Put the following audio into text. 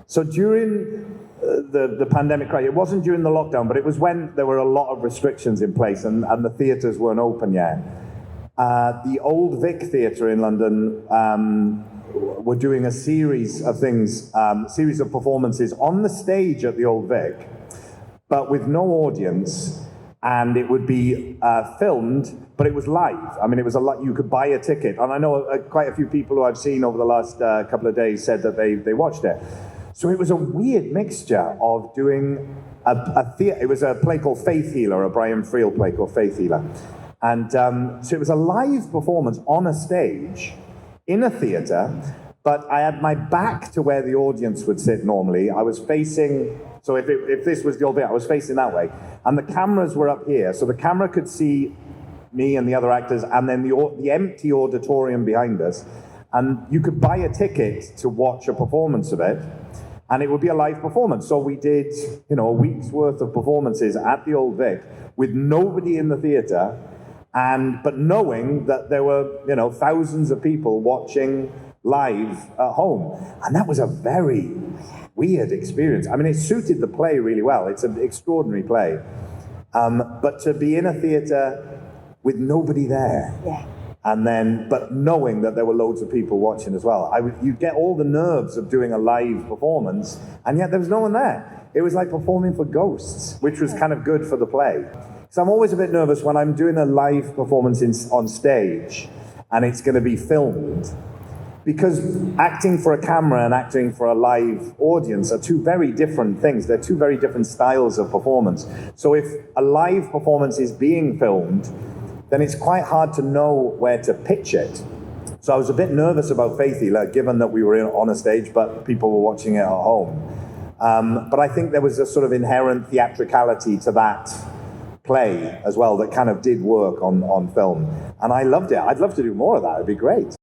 So during the pandemic crisis, it wasn't during the lockdown, but it was when there were a lot of restrictions in place and the theatres weren't open yet. The Old Vic Theatre in London were doing a series of things, series of performances on the stage at the Old Vic, but with no audience, and it would be filmed, but it was live. I mean, it was you could buy a ticket, and I know quite a few people who I've seen over the last couple of days said that they watched it. So it was a weird mixture of doing a theatre. It was a play called Faith Healer, a Brian Friel play called Faith Healer. And so it was a live performance on a stage in a theatre, but I had my back to where the audience would sit normally. I was facing, so if this was the Old Vic, I was facing that way. And the cameras were up here, so the camera could see me and the other actors, and then the empty auditorium behind us. And you could buy a ticket to watch a performance of it, and it would be a live performance. So we did, a week's worth of performances at the Old Vic with nobody in the theatre, but knowing that there were, thousands of people watching live at home. And that was a very weird experience. I mean, it suited the play really well. It's an extraordinary play. But to be in a theatre with nobody there, but knowing that there were loads of people watching as well, you get all the nerves of doing a live performance, and yet there was no one there. It was like performing for ghosts, which was kind of good for the play. So I'm always a bit nervous when I'm doing a live performance on stage, and it's going to be filmed. Because acting for a camera and acting for a live audience are two very different things. They're two very different styles of performance. So if a live performance is being filmed, then it's quite hard to know where to pitch it. So I was a bit nervous about Faith Healer, given that we were on a stage, but people were watching it at home. But I think there was a sort of inherent theatricality to that play as well that kind of did work on film. And I loved it. I'd love to do more of that. It'd be great.